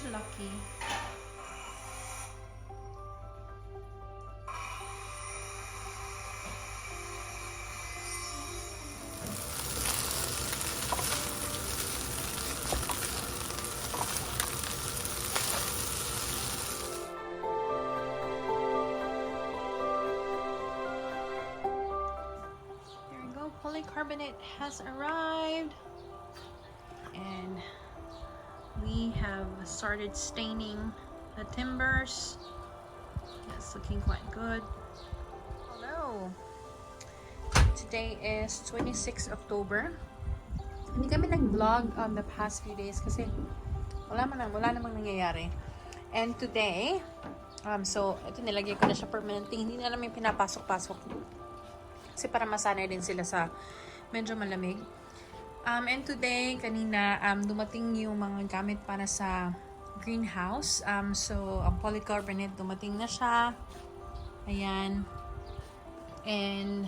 siya lucky. Polycarbonate has arrived, and we have started staining the timbers. It's looking quite good. Hello! Today is 26 October. Hindi kami nag-vlog on the past few days kasi wala namang nangyayari. And today, so ito nilagay ko na siya permanently. Hindi na namin pinapasok-pasok. Kasi para masanay din sila sa medyo malamig. And today, kanina, dumating yung mga gamit para sa greenhouse. So, ang polycarbonate, dumating na siya. Ayan. And,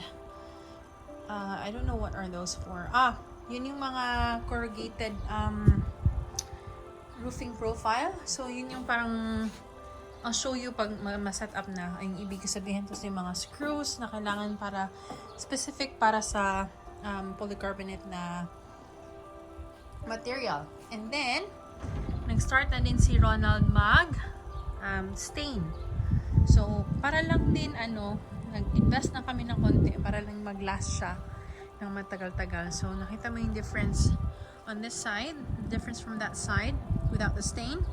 I don't know what are those for. Yun yung mga corrugated roofing profile. So, yun yung parang I'll show you pag ma-set up na. Ang ibig sabihin to yung mga screws na kailangan para specific para sa polycarbonate na material. And then, nag-start na din si Ronald stain. So, para lang din nag-invest na kami ng konti para lang mag-last siya ng matagal-tagal. So, nakita mo yung difference on this side, the difference from that side without the stain.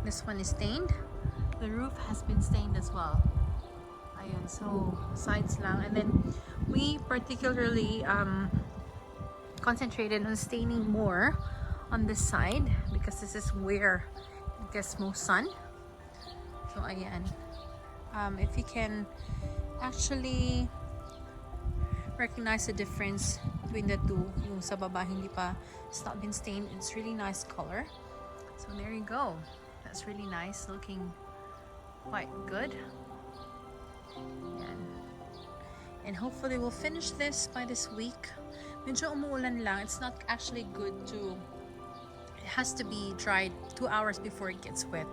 This one is stained. The roof has been stained as well. Ayun, so sides lang. And then we particularly concentrated on staining more on this side because this is where it gets most sun. So ayan. If you can actually recognize the difference between the two, yung sa baba it's not been stained. It's really nice color. So there you go. That's really nice looking. Quite good. Yan. And hopefully we'll finish this by this week. Medyo umuulan lang. It's not actually good to, it has to be dried 2 hours before it gets wet.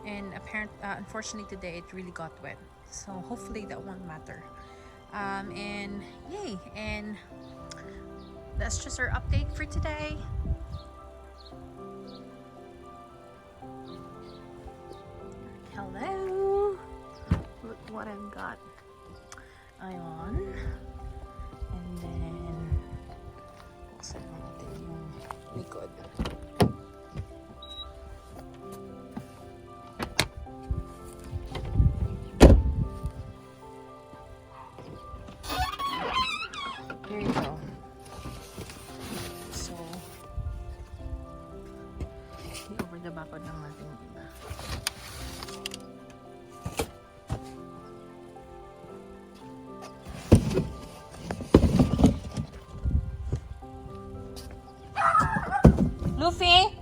And unfortunately today it really got wet. So hopefully that won't matter. And yay! And that's just our update for today. Hello! Look what I've got. Ayan. And then, buksan natin yung likod. Here you go. So, over the back ng ating iba. Luffy?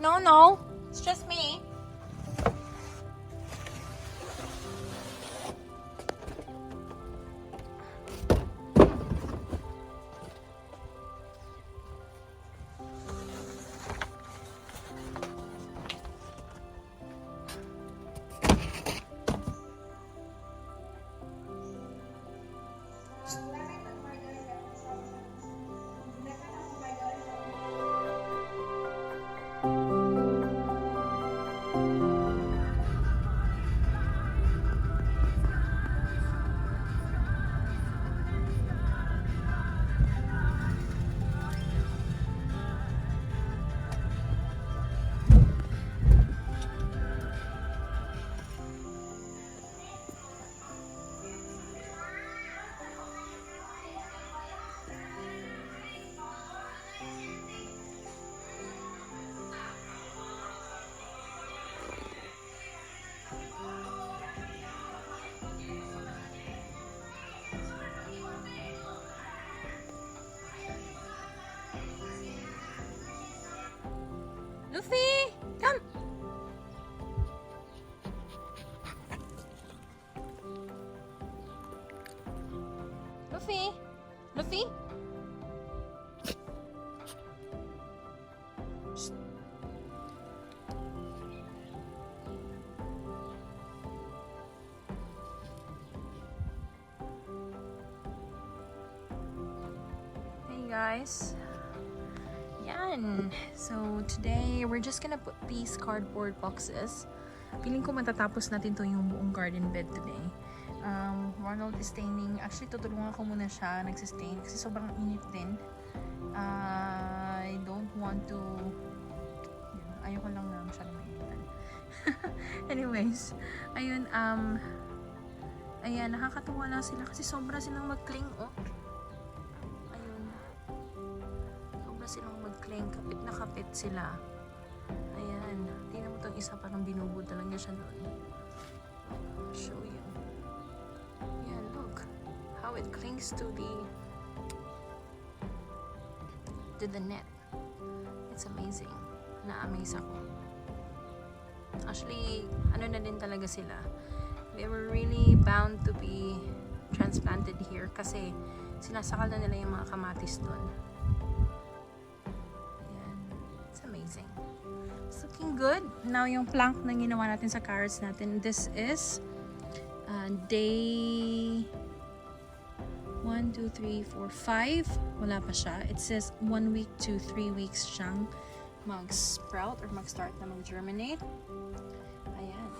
No. It's just me. Luffy, come. Luffy. Shh. guys. Yan. So, today, we're just gonna put these cardboard boxes. Feeling ko matatapos natin to yung buong garden bed today. Ronald is staining. Actually, tutulungan ko muna siya nagsistain kasi sobrang init din. I don't want to... Ayoko lang na masyadong mainitan. Anyways, ayun, ayan, nakakatuwa lang sila kasi sobra silang mag-cling, oh. Ayun. Sobra silang mag-cling. Kapit na kapit sila. Ayan. Tingnan mo itong isa, parang binubod talaga siya doon. I'll show you. Ayan, look. How it clings to the net. It's amazing. Na-amaze ako. Actually, ano na din talaga sila. They were really bound to be transplanted here kasi sinasakal na nila yung mga kamatis doon. Ayan. It's amazing. It's looking good. Now, yung plank na ginawa natin sa carrots natin, this is day 1, 2, 3, 4, 5. Wala pa siya. It says 1 week to 3 weeks siyang mag-sprout or mag-start na mag-germinate. Ayan.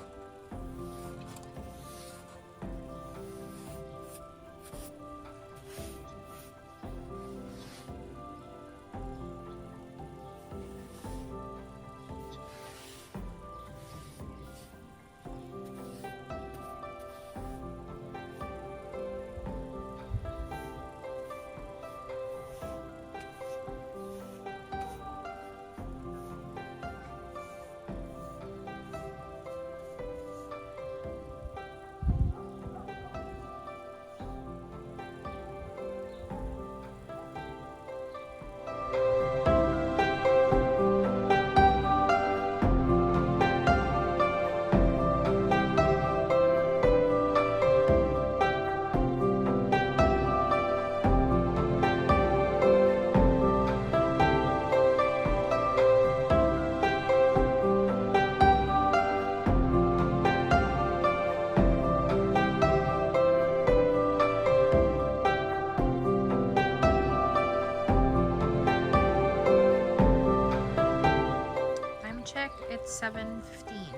It's 7:15.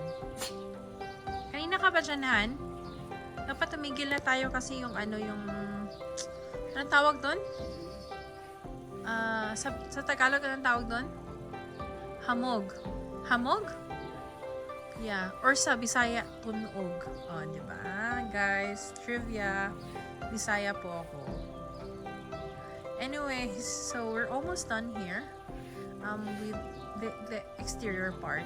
Kanina ka ba dyan, Han? Dapat tumigil na tayo kasi yung yung... Anong tawag doon? Sa Tagalog, anong tawag doon? Hamog. Hamog? Yeah. Or sa Bisaya, tunog. Oh, diba? Guys, trivia. Bisaya po ako. Anyways, so we're almost done here. With the exterior part.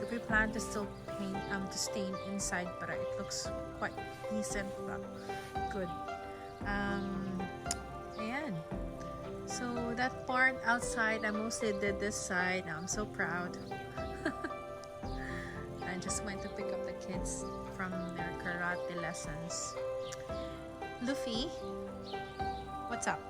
If we plan to still paint, to stain inside, but it looks quite decent. Good. Ayan. So that part outside, I mostly did this side. I'm so proud. I just went to pick up the kids from their karate lessons. Luffy, what's up?